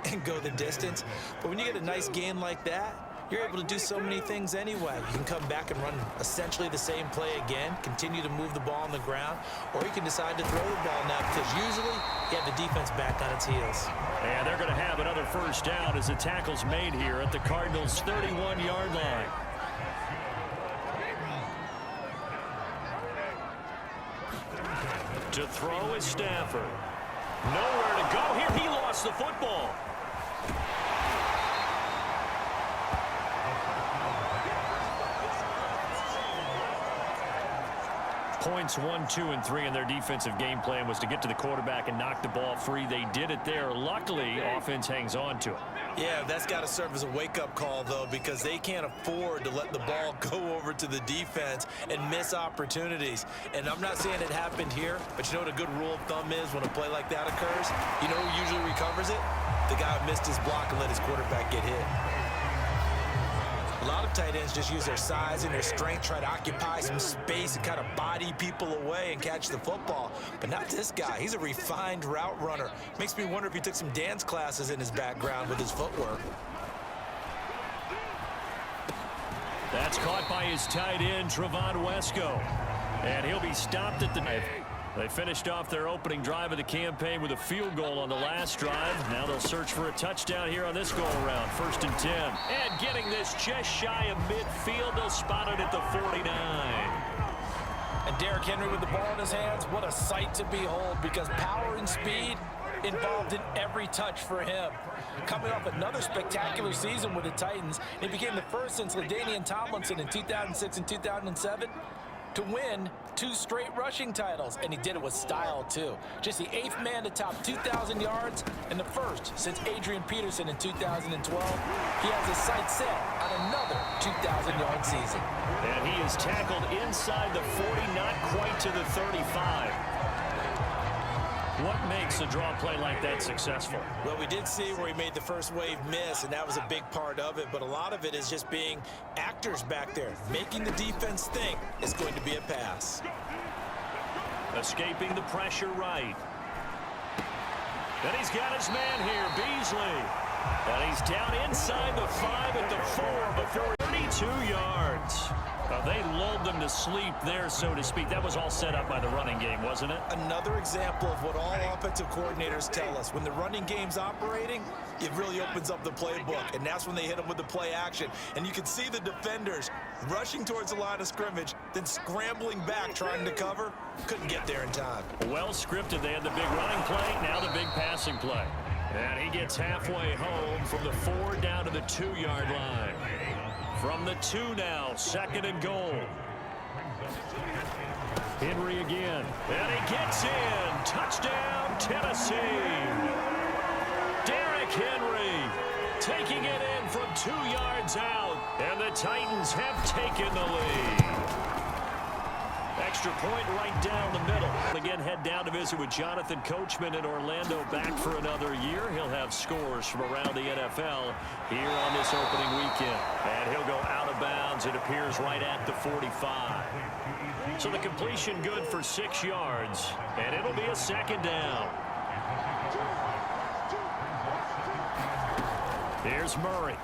and go the distance. But when you get a nice gain like that, you're able to do so many things anyway. You can come back and run essentially the same play again, continue to move the ball on the ground, or you can decide to throw the ball now because usually you have the defense back on its heels. And they're going to have another first down as the tackle's made here at the Cardinals' 31-yard line. To throw is Stafford. Nowhere to go here. He lost the football. Points 1, 2, and 3 in their defensive game plan was to get to the quarterback and knock the ball free. They did it there. Luckily, offense hangs on to it. Yeah, that's got to serve as a wake-up call, though, because they can't afford to let the ball go over to the defense and miss opportunities. And I'm not saying it happened here, but you know what a good rule of thumb is when a play like that occurs? You know who usually recovers it? The guy who missed his block and let his quarterback get hit. A lot of tight ends just use their size and their strength, try to occupy some space and kind of body people away and catch the football. But not this guy. He's a refined route runner. Makes me wonder if he took some dance classes in his background with his footwork. That's caught by his tight end, Trevon Wesco. And he'll be stopped at the knife. They finished off their opening drive of the campaign with a field goal on the last drive. Now they'll search for a touchdown here on this go-around. 1st and 10. And getting this just shy of midfield. They'll spot it at the 49. And Derrick Henry with the ball in his hands, what a sight to behold, because power and speed involved in every touch for him. Coming off another spectacular season with the Titans, he became the first since LaDainian Tomlinson in 2006 and 2007 to win 2 straight rushing titles, and he did it with style too. Just the 8th man to top 2,000 yards and the first since Adrian Peterson in 2012. He has his sights set on another 2,000-yard season. And he is tackled inside the 40, not quite to the 35. What makes a draw play like that successful? Well, we did see where he made the first wave miss, and that was a big part of it, but a lot of it is just being actors back there, making the defense think it's going to be a pass. Escaping the pressure right. And he's got his man here, Beasley. And he's down inside the 5 at the 4 before 32 yards. They lulled them to sleep there, so to speak. That was all set up by the running game, wasn't it? Another example of what all offensive coordinators tell us. When the running game's operating, it really opens up the playbook, and that's when they hit them with the play action. And you can see the defenders rushing towards the line of scrimmage, then scrambling back trying to cover. Couldn't get there in time. Well scripted. They had the big running play, now the big passing play. And he gets halfway home from the 4 down to the 2-yard line. From the 2 now, 2nd and goal. Henry again. And he gets in. Touchdown, Tennessee. Derrick Henry taking it in from 2 yards out. And the Titans have taken the lead. Extra point right down the middle. Again, head down to visit with Jonathan Coachman in Orlando, back for another year. He'll have scores from around the NFL here on this opening weekend. And he'll go out of bounds, it appears, right at the 45. So the completion good for 6 yards, and it'll be a 2nd down. Here's Murray.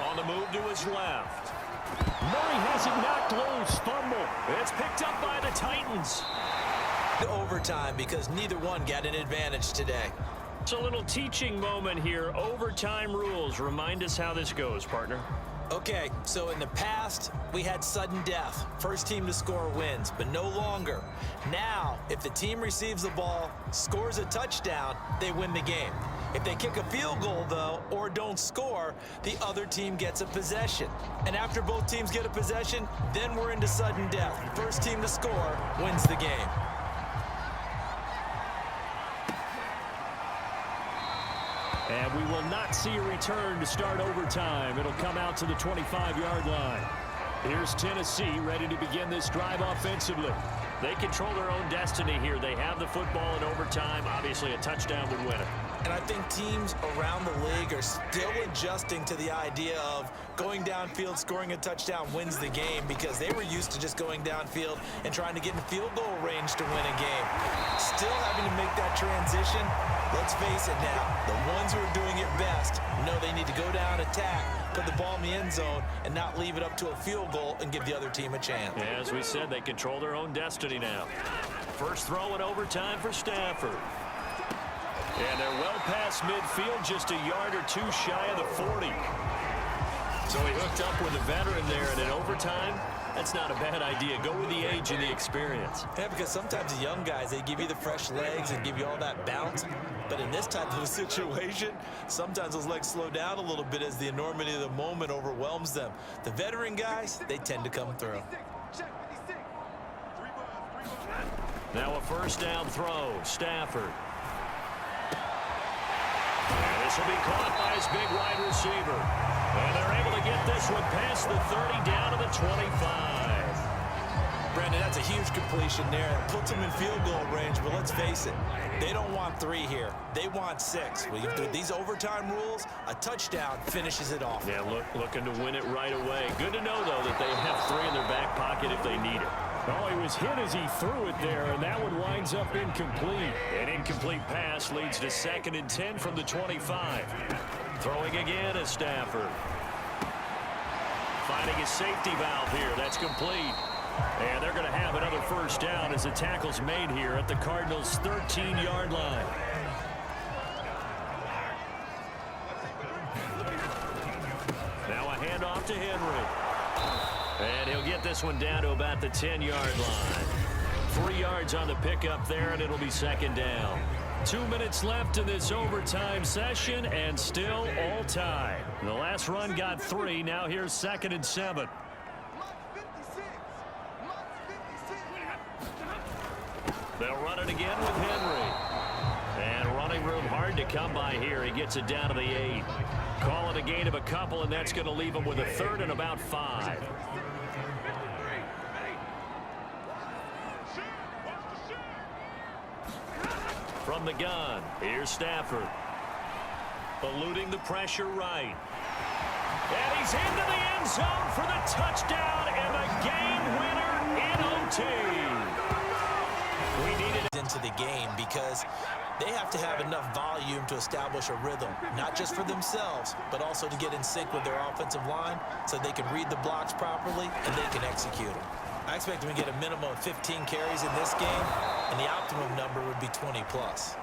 On the move to his left. Murray has it knocked loose. Fumble. It's picked up by the Titans. Overtime because neither one got an advantage today. It's a little teaching moment here. Overtime rules. Remind us how this goes, partner. Okay, so in the past, we had sudden death. First team to score wins, but no longer. Now, if the team receives the ball, scores a touchdown, they win the game. If they kick a field goal, though, or don't score, the other team gets a possession. And after both teams get a possession, then we're into sudden death. First team to score wins the game. And we will not see a return to start overtime. It'll come out to the 25-yard line. Here's Tennessee ready to begin this drive offensively. They control their own destiny here. They have the football in overtime. Obviously, a touchdown would win it. And I think teams around the league are still adjusting to the idea of going downfield, scoring a touchdown wins the game, because they were used to just going downfield and trying to get in field goal range to win a game. Still having to make that transition. Let's face it now, the one ones who are doing it best know they need to go down, attack, put the ball in the end zone, and not leave it up to a field goal and give the other team a chance. As we said, they control their own destiny now. First throw in overtime for Stafford. And they're well past midfield, just a yard or two shy of the 40. So he hooked up with a veteran there, and in overtime, that's not a bad idea. Go with the age and the experience. Yeah, because sometimes the young guys, they give you the fresh legs and give you all that bounce. But in this type of a situation, sometimes those legs slow down a little bit as the enormity of the moment overwhelms them. The veteran guys, they tend to come through. Now a first down throw, Stafford. And this will be caught by his big wide receiver. And they're able to get this one past the 30 down to the 25. Brandon, that's a huge completion there. It puts them in field goal range, but let's face it, they don't want 3 here. They want 6. With these overtime rules, a touchdown finishes it off. Yeah, looking to win it right away. Good to know, though, that they have 3 in their back pocket if they need it. Oh, he was hit as he threw it there, and that one winds up incomplete. An incomplete pass leads to 2nd and 10 from the 25. Throwing again is Stafford. Finding his safety valve here. That's complete. And they're going to have another first down as the tackle's made here at the Cardinals' 13-yard line. Now a handoff to Henry. And he'll get this one down to about the 10-yard line. 3 yards on the pickup there, and it'll be 2nd down. 2 minutes left in this overtime session, and still all tied. The last run got 3. Now here's 2nd and 7. They'll run it again with Henry. And running room hard to come by here. He gets it down to the 8. Call it a gain of a couple, and that's going to leave him with a 3rd and about 5. From the gun, here's Stafford. Eluding the pressure right. And he's into the end zone for the touchdown and the game winner in OT. We needed into the game because they have to have enough volume to establish a rhythm, not just for themselves, but also to get in sync with their offensive line so they can read the blocks properly and they can execute them. I expect them to get a minimum of 15 carries in this game, and the optimum number would be 20 plus.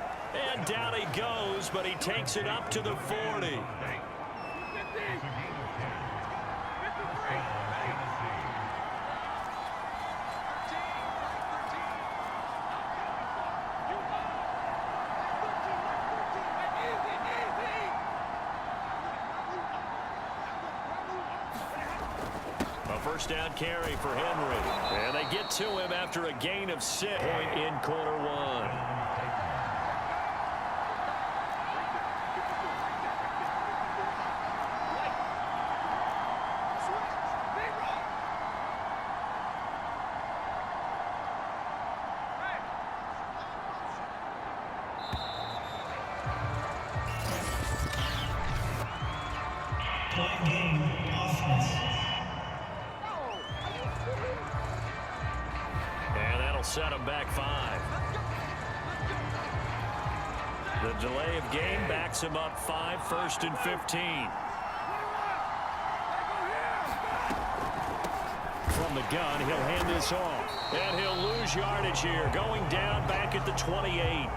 And down he goes, but he takes it up to the 40. First down carry for Henry. And they get to him after a gain of 6. Point in quarter 1. Set him back 5. The delay of game backs him up 5, 1st and 15. From the gun, he'll hand this off. And he'll lose yardage here, going down back at the 28.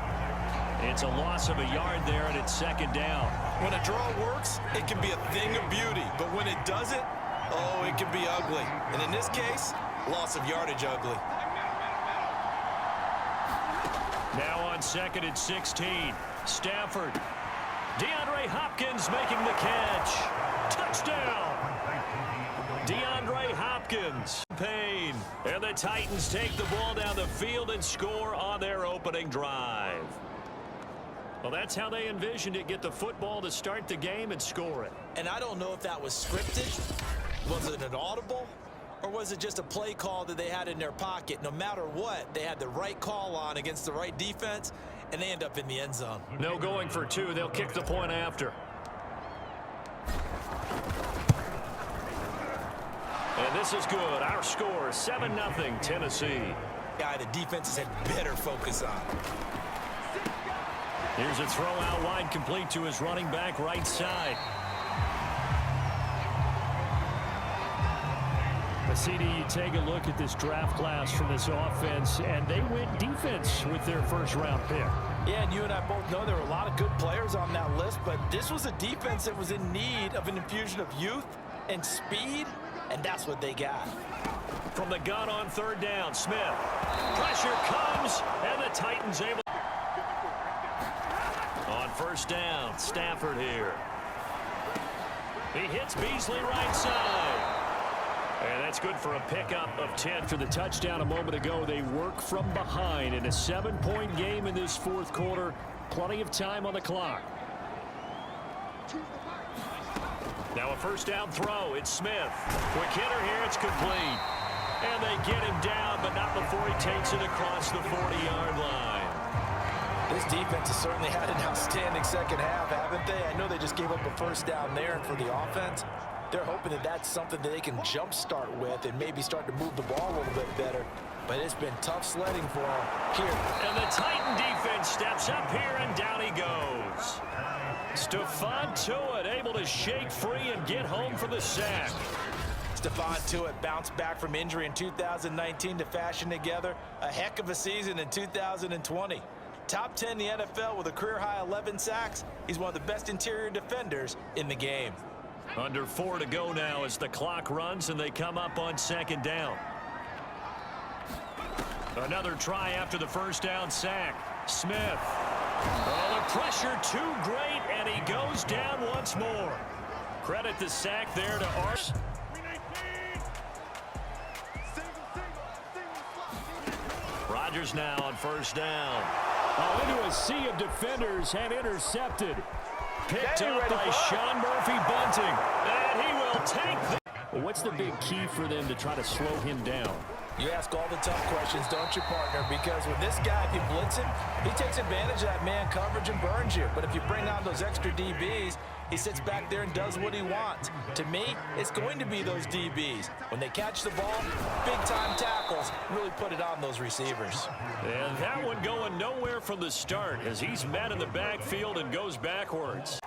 It's a loss of a yard there, and it's 2nd down. When a draw works, it can be a thing of beauty. But when it doesn't, oh, it can be ugly. And in this case, loss of yardage ugly. Now on 2nd and 16. Stafford. DeAndre Hopkins making the catch. Touchdown. DeAndre Hopkins. Payne. And the Titans take the ball down the field and score on their opening drive. Well, that's how they envisioned it. Get the football to start the game and score it. And I don't know if that was scripted. Was it an audible? Or was it just a play call that they had in their pocket? No matter what, they had the right call on against the right defense, and they end up in the end zone. No going for 2. They'll kick the point after. And this is good. Our score, 7-0 Tennessee. Guy the defenses had better focus on. Here's a throw out wide, complete to his running back right side. CD, you take a look at this draft class from this offense, and they went defense with their first-round pick. Yeah, and you and I both know there were a lot of good players on that list, but this was a defense that was in need of an infusion of youth and speed, and that's what they got. From the gun on third down, Smith. Pressure comes, and the Titans able. On first down, Stafford here. He hits Beasley right side. And that's good for a pickup of 10 for the touchdown a moment ago. They work from behind in a 7-point game in this fourth quarter. Plenty of time on the clock. Now a first down throw. It's Smith. Quick hitter here. It's complete. And they get him down, but not before he takes it across the 40-yard line. This defense has certainly had an outstanding second half, haven't they? I know they just gave up a first down there, and for the offense, they're hoping that that's something that they can jumpstart with and maybe start to move the ball a little bit better. But it's been tough sledding for them here. And the Titan defense steps up here, and down he goes. Stephon Tuitt able to shake free and get home for the sack. Stephon Tuitt bounced back from injury in 2019 to fashion together a heck of a season in 2020. Top 10 in the NFL with a career-high 11 sacks. He's one of the best interior defenders in the game. Under 4 to go now as the clock runs and they come up on second down. Another try after the first down sack. Smith. Oh, the pressure too great, and he goes down once more. Credit the sack there to Ars. Rodgers now on first down. Oh, into a sea of defenders and intercepted. Picked up by Sean Murphy Bunting. And he will take the... What's the big key for them to try to slow him down? You ask all the tough questions, don't you, partner? Because with this guy, if you blitz him, he takes advantage of that man coverage and burns you. But if you bring on those extra DBs, he sits back there and does what he wants. To me, it's going to be those DBs. When they catch the ball, big-time tackles really put it on those receivers. And that one going nowhere from the start as he's met in the backfield and goes backwards.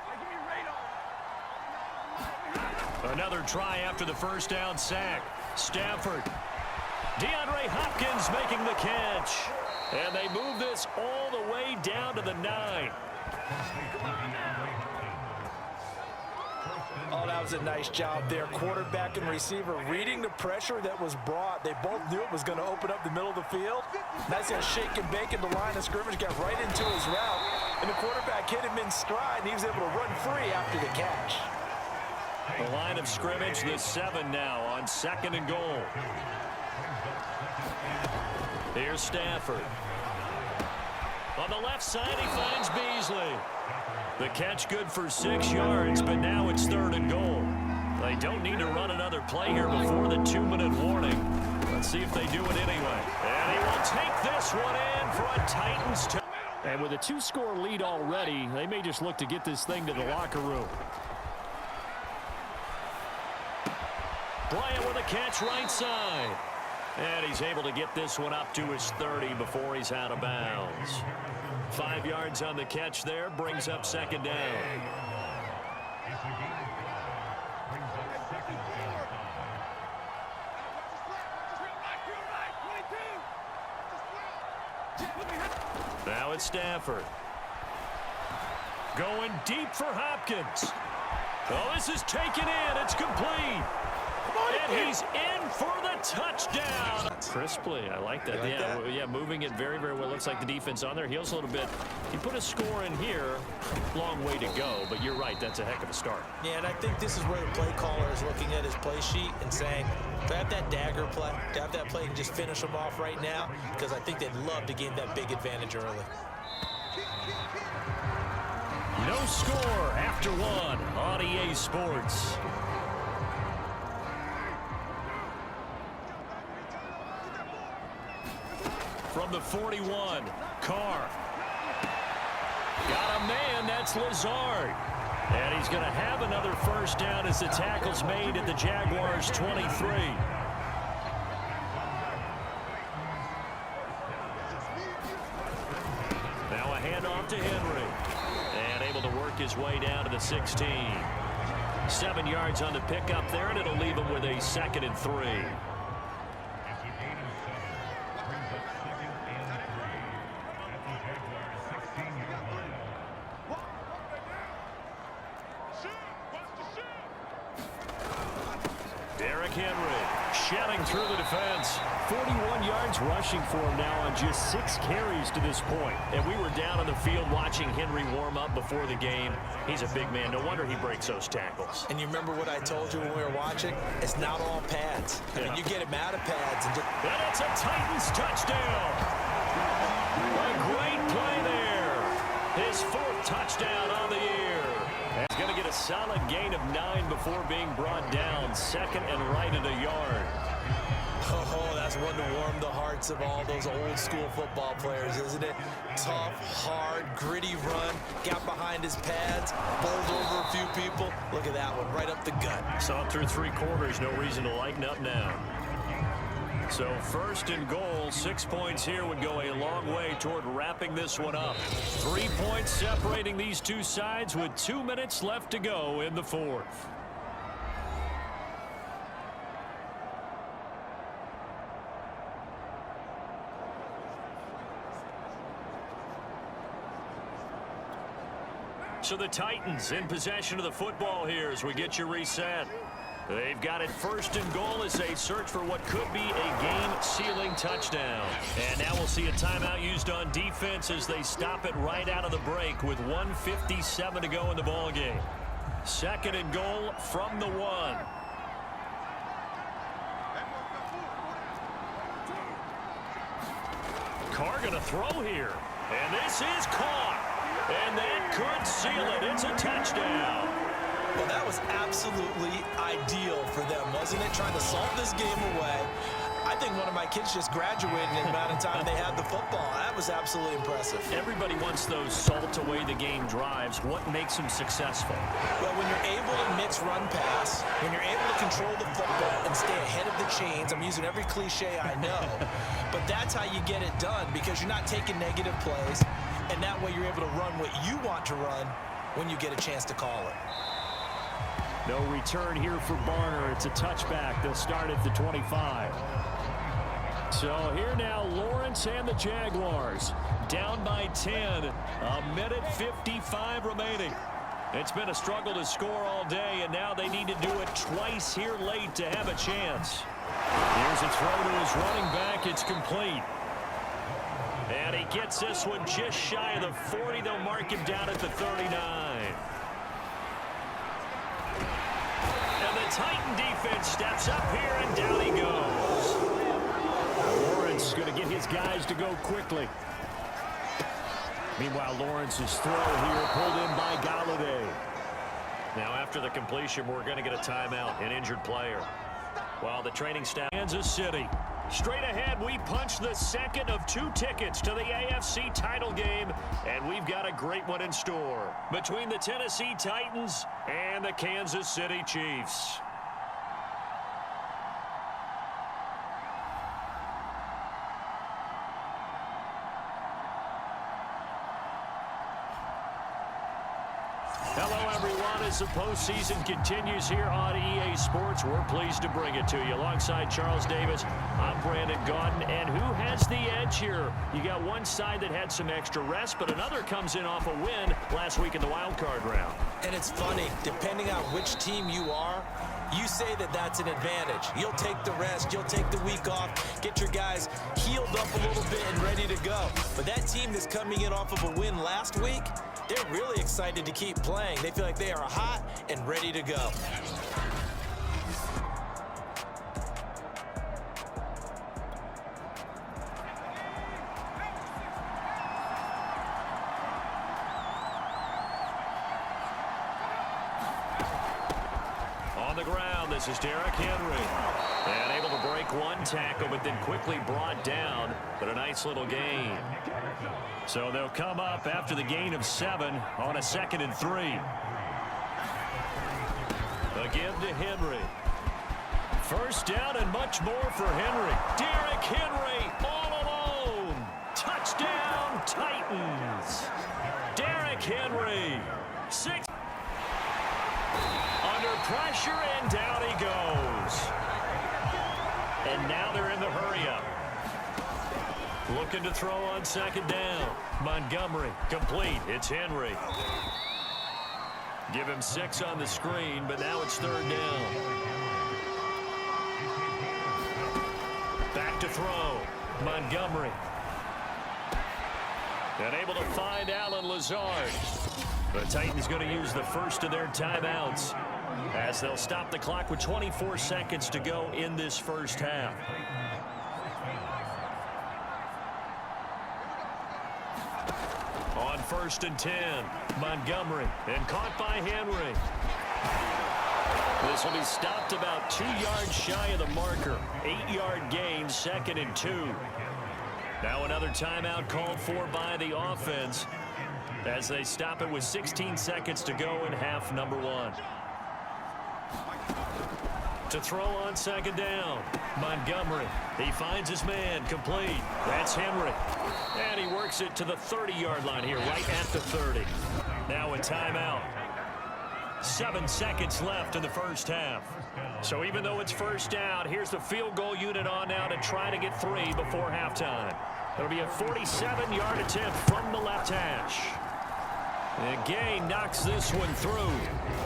Another try after the first down sack. Stafford. DeAndre Hopkins making the catch. And they move this all the way down to the 9. Oh, that was a nice job there. Quarterback and receiver reading the pressure that was brought. They both knew it was going to open up the middle of the field. Nice little shake and bake in the line of scrimmage. Got right into his route. And the quarterback hit him in stride, and he was able to run free after the catch. The line of scrimmage, the 7 now on second and goal. Here's Stafford. On the left side, he finds Beasley. The catch good for 6 yards, but now it's third and goal. They don't need to run another play here before the 2-minute warning. Let's see if they do it anyway. And he will take this one in for a Titans touchdown. And with a 2-score lead already, they may just look to get this thing to the locker room. Bryant with a catch right side. And he's able to get this one up to his 30 before he's out of bounds. 5 yards on the catch there, brings up second down. Now it's Stafford. Going deep for Hopkins. Oh, this is taken in. It's complete. And he's in for the touchdown. Crisply, I like that. Like Moving it very, very well. Looks like the defense on there heals a little bit. He put a score in here. Long way to go, but you're right. That's a heck of a start. Yeah, and I think this is where the play caller is looking at his play sheet and saying, to have that dagger play, to have that play and just finish them off right now, because I think they'd love to gain that big advantage early. No score after one on EA Sports. From the 41, Carr. Got a man, that's Lazard. And he's going to have another first down as the tackle's made at the Jaguars' 23. Now a handoff to Henry. his way down to the 16. 7 yards on the pickup there, and it'll leave him with a 2nd and 3. Derrick Henry shedding through the defense. 41 yards rushing for him now on just 6 carries to this point. And we were down on the field watching Henry warm up before the game. He's a big man. No wonder he breaks those tackles. And you remember what I told you when we were watching? It's not all pads. I mean, you get him out of pads. And it's a Titans touchdown. A great play there. His 4th touchdown on the year. He's going to get a solid gain of 9 before being brought down. 2nd and right at a yard. Oh, that's one to warm the hearts of all those old school football players, isn't it? Tough, hard, gritty run. Got behind his pads, bowled over a few people. Look at that one, right up the gut. Saw it through 3 quarters. No reason to lighten up now. So 1st and goal, 6 points here would go a long way toward wrapping this one up. 3 points separating these two sides with 2 minutes left to go in the 4th. So the Titans in possession of the football here as we get you reset. They've got it 1st and goal as they search for what could be a game-sealing touchdown. And now we'll see a timeout used on defense as they stop it right out of the break with 1:57 to go in the ballgame. 2nd and goal from the 1. Carr going to throw here. And this is caught. And that could seal it. It's a touchdown. Well, that was absolutely ideal for them, wasn't it? Trying to salt this game away. I think one of my kids just graduated in the amount of time they had the football. That was absolutely impressive. Everybody wants those salt-away-the-game drives. What makes them successful? Well, when you're able to mix run-pass, when you're able to control the football and stay ahead of the chains, I'm using every cliche I know, but that's how you get it done because you're not taking negative plays, and that way you're able to run what you want to run when you get a chance to call it. No return here for Barner. It's a touchback. They'll start at the 25. So here now, Lawrence and the Jaguars down by 10. 1:55 remaining. It's been a struggle to score all day, and now they need to do it twice here late to have a chance. Here's a throw to his running back. It's complete. And he gets this one just shy of the 40. They'll mark him down at the 39. And the Titan defense steps up here, and down he goes. Lawrence going to get his guys to go quickly. Meanwhile, Lawrence's throw here pulled in by Galladay. Now, after the completion, we're going to get a timeout, an injured player. While the training staff, Kansas City. Straight ahead, we punch the second of 2 tickets to the AFC title game, and we've got a great one in store between the Tennessee Titans and the Kansas City Chiefs. Hello, everyone. As the postseason continues here on EA Sports, we're pleased to bring it to you. Alongside Charles Davis, I'm Brandon Gaudin. And who has the edge here? You got one side that had some extra rest, but another comes in off a win last week in the wild card round. And it's funny, depending on which team you are, you say that that's an advantage. You'll take the rest, you'll take the week off, get your guys healed up a little bit and ready to go. But that team that's coming in off of a win last week, they're really excited to keep playing. They feel like they are hot and ready to go. On the ground, this is Derrick Henry. And able to break one tackle, but then quickly brought down. But a nice little gain. So they'll come up after the gain of 7 on a 2nd and 3. Again to Henry. First down and much more for Henry. Derrick Henry all alone. Touchdown, Titans. Derrick Henry. 6. Under pressure, and down he goes. And now they're in the hurry-up. Looking to throw on second down. Montgomery, complete. It's Henry. Give him 6 on the screen, but now it's third down. Back to throw. Montgomery. And able to find Allen Lazard. The Titans going to use the first of their timeouts as they'll stop the clock with 24 seconds to go in this first half. On 1st and 10, Montgomery, and caught by Henry. This will be stopped about 2 yards shy of the marker. 8-yard gain, 2nd and 2. Now another timeout called for by the offense as they stop it with 16 seconds to go in half number 1. To throw on second down, Montgomery. He finds his man, complete. That's Henry. And he works it to the 30-yard line here, right at the 30. Now a timeout. 7 seconds left in the first half. So even though it's first down, here's the field goal unit on now to try to get 3 before halftime. It'll be a 47-yard attempt from the left hash. And Gay knocks this one through.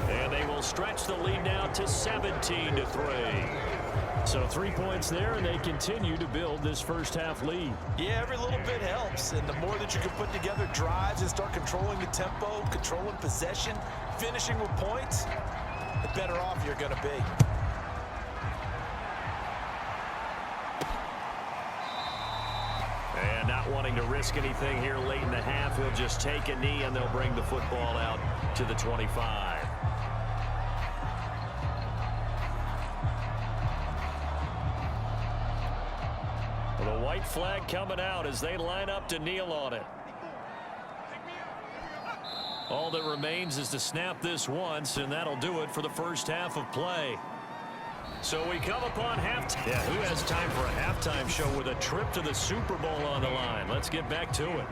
And they will stretch the lead now to 17-3. So 3 points there, and they continue to build this first half lead. Yeah, every little bit helps. And the more that you can put together drives and start controlling the tempo, controlling possession, finishing with points, the better off you're going to be. And not wanting to risk anything here late in the half, he'll just take a knee, and they'll bring the football out to the 25. The white flag coming out as they line up to kneel on it. All that remains is to snap this once, and that'll do it for the first half of play. So we come upon halftime. Yeah, who has time for a halftime show with a trip to the Super Bowl on the line? Let's get back to it.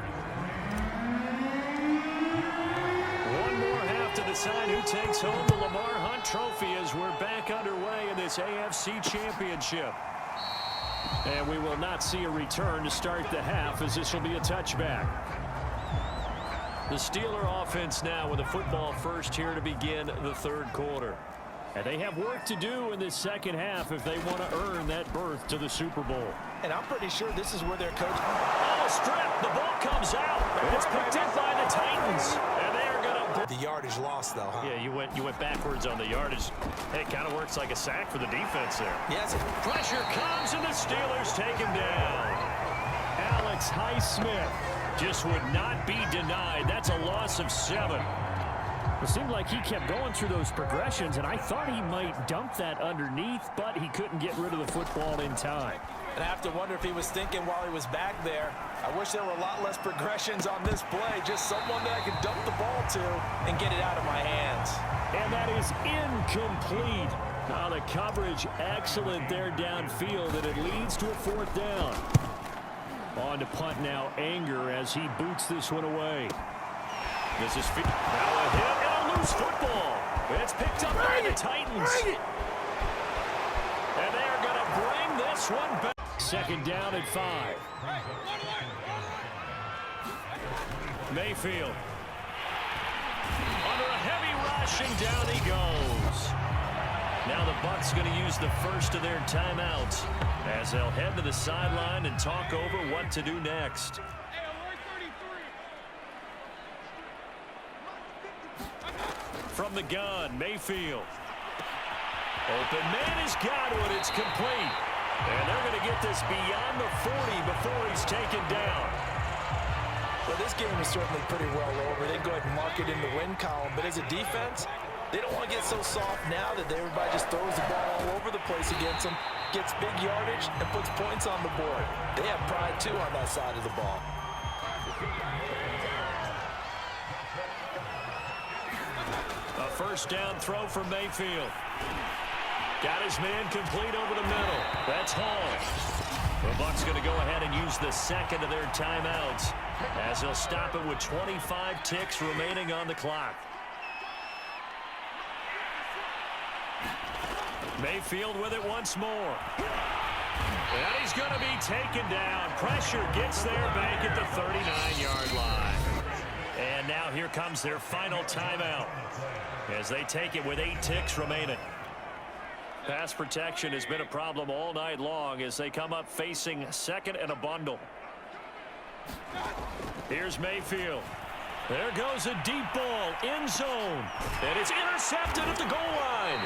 One more half to decide who takes home the Lamar Hunt Trophy as we're back underway in this AFC Championship. And we will not see a return to start the half, as this will be a touchback. The Steeler offense now with the football first here to begin the third quarter. And they have work to do in this second half if they want to earn that berth to the Super Bowl. And I'm pretty sure this is where their coach... Oh, strip! The ball comes out. It's picked up by the Titans. And they are going to... The yardage lost, though, huh? Yeah, you went backwards on the yardage. Hey, it kind of works like a sack for the defense there. Yes. Pressure comes, and the Steelers take him down. Alex Highsmith just would not be denied. That's a loss of 7. It seemed like he kept going through those progressions, and I thought he might dump that underneath, but he couldn't get rid of the football in time. And I have to wonder if he was thinking while he was back there, I wish there were a lot less progressions on this play, just someone that I could dump the ball to and get it out of my hands. And that is incomplete. Now the coverage excellent there downfield, and it leads to a 4th down. On to punt now, Anger, as he boots this one away. This is now a hit and a loose football. It's picked up by the Titans. And they are going to bring this one back. 2nd down and 5. Mayfield. Under a heavy rush, and down he goes. Now the Bucs going to use the first of their timeouts as they'll head to the sideline and talk over what to do next. From the gun, Mayfield. Open man is Godwin. It's complete. And they're going to get this beyond the 40 before he's taken down. Well, this game is certainly pretty well over. They go ahead and mark it in the win column. But as a defense, they don't want to get so soft now that everybody just throws the ball all over the place against them, gets big yardage, and puts points on the board. They have pride, too, on that side of the ball. A first down throw from Mayfield. Got his man complete over the middle. That's Hall. The Bucs going to go ahead and use the second of their timeouts as they'll stop it with 25 ticks remaining on the clock. Mayfield with it once more. And he's going to be taken down. Pressure gets there back at the 39-yard line. And now here comes their final timeout as they take it with 8 ticks remaining. Pass protection has been a problem all night long as they come up facing second and a bundle. Here's Mayfield. There goes a deep ball, end zone. And it's intercepted at the goal line.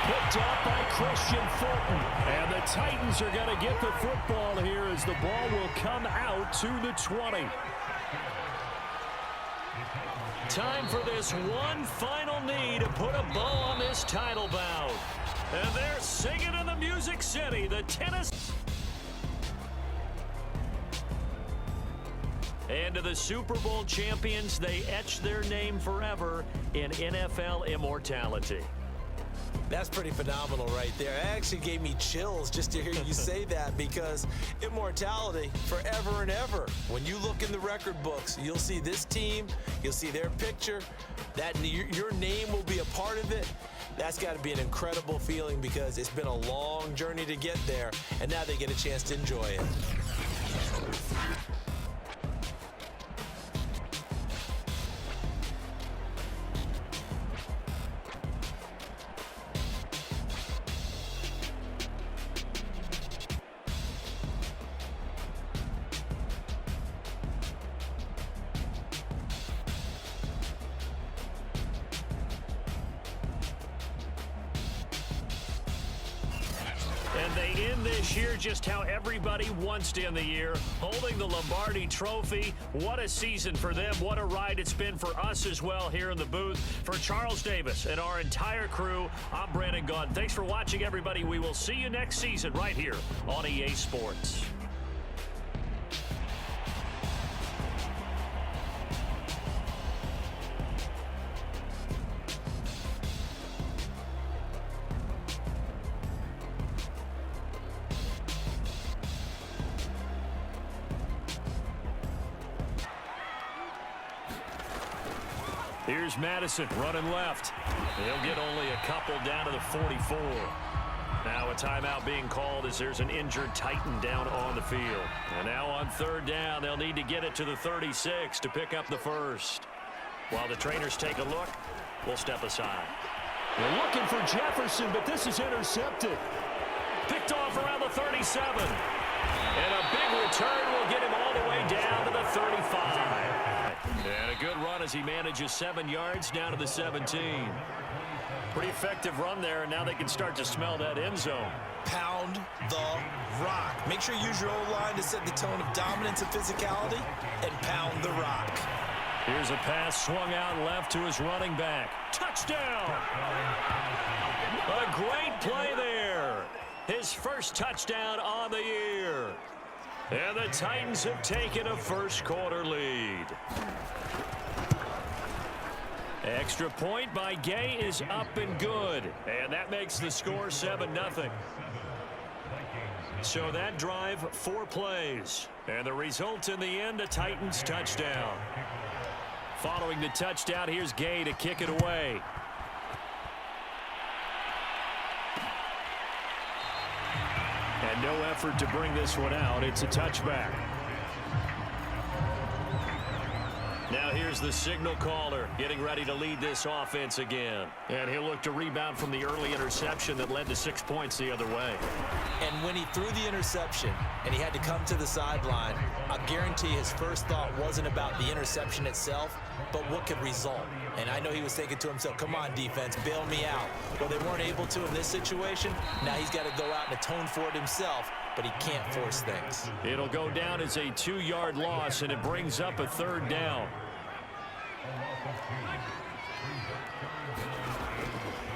Picked up by Christian Fulton. And the Titans are going to get the football here as the ball will come out to the 20. Time for this one final knee to put a bow on this title bout. And they're singing in the Music City, the Tennessee. And to the Super Bowl champions, they etch their name forever in NFL immortality. That's pretty phenomenal right there. It actually gave me chills just to hear you say that, because immortality forever and ever. When you look in the record books, you'll see this team, you'll see their picture, that your name will be a part of it. That's got to be an incredible feeling, because it's been a long journey to get there, and now they get a chance to enjoy it. And they end this year just how everybody wants to end the year, holding the Lombardi Trophy. What a season for them. What a ride it's been for us as well here in the booth. For Charles Davis and our entire crew, I'm Brandon Gaudin. Thanks for watching, everybody. We will see you next season right here on EA Sports. Here's Madison running left. He'll get only a couple down to the 44. Now a timeout being called as there's an injured Titan down on the field. And now on third down, they'll need to get it to the 36 to pick up the first. While the trainers take a look, we'll step aside. They're looking for Jefferson, but this is intercepted. Picked off around the 37. And a big return will get him all the way down to the 35. And a good run as he manages 7 yards down to the 17. Pretty effective run there, and now they can start to smell that end zone. Pound the rock. Make sure you use your O-line to set the tone of dominance and physicality, and pound the rock. Here's a pass swung out left to his running back. Touchdown! A great play there. His first touchdown on the year. And the Titans have taken a first quarter lead. Extra point by Gay is up and good. And that makes the score 7-0. So that drive, 4 plays. And the result in the end, a Titans touchdown. Following the touchdown, here's Gay to kick it away. And no effort to bring this one out. It's a touchback. Now here's the signal caller getting ready to lead this offense again. And he'll look to rebound from the early interception that led to 6 points the other way. And when he threw the interception and he had to come to the sideline, I guarantee his first thought wasn't about the interception itself, but what could result. And I know he was thinking to himself, come on, defense, bail me out. Well, they weren't able to in this situation. Now he's got to go out and atone for it himself, but he can't force things. It'll go down as a 2-yard loss, and it brings up a third down.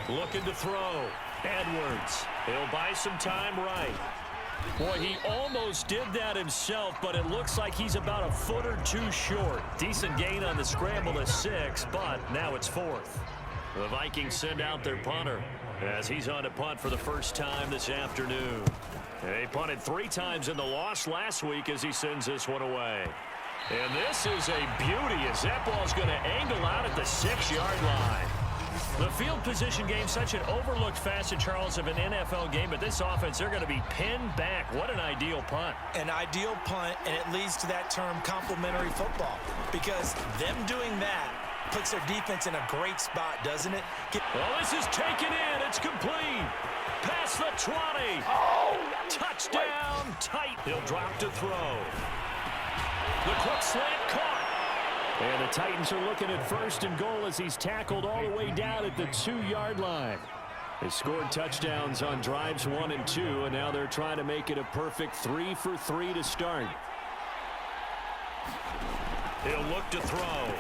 Looking to throw. Edwards. He'll buy some time right. Boy, he almost did that himself, but it looks like he's about a foot or two short. Decent gain on the scramble to 6, but now it's 4th. The Vikings send out their punter as he's on a punt for the first time this afternoon. They punted 3 times in the loss last week as he sends this one away. And this is a beauty as that ball's going to angle out at the 6-yard line. The field position game, such an overlooked facet, Charles, of an NFL game, but this offense, they're going to be pinned back. What an ideal punt. An ideal punt, and it leads to that term complementary football, because them doing that puts their defense in a great spot, doesn't it? Well, this is taken in. It's complete. Past the 20. Touchdown, tight. He'll drop to throw. The quick slant caught. And the Titans are looking at 1st and goal as he's tackled all the way down at the 2-yard line. They scored touchdowns on drives 1 and 2, and now they're trying to make it a perfect 3 for 3 to start. He'll look to throw.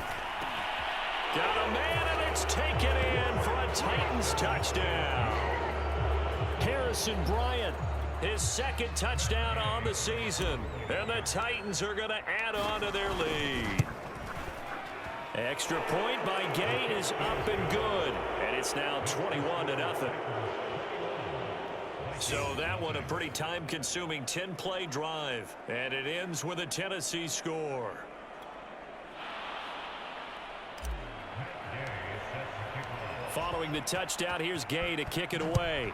Got a man, and it's taken in for a Titans touchdown. Harrison Bryant, his 2nd touchdown on the season. And the Titans are going to add on to their lead. Extra point by Gay is up and good. And it's now 21-0. So that one a pretty time-consuming 10-play drive. And it ends with a Tennessee score. Following the touchdown, here's Gay to kick it away.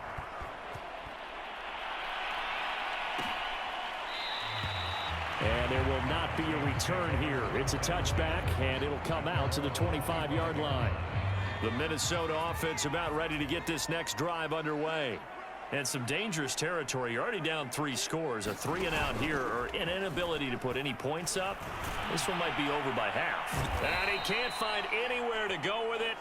And there will not be a return here. It's a touchback, and it'll come out to the 25-yard line. The Minnesota offense about ready to get this next drive underway. And some dangerous territory. You're already down 3 scores. A 3-and-out here, or an inability to put any points up. This one might be over by half. And he can't find anywhere to go with it.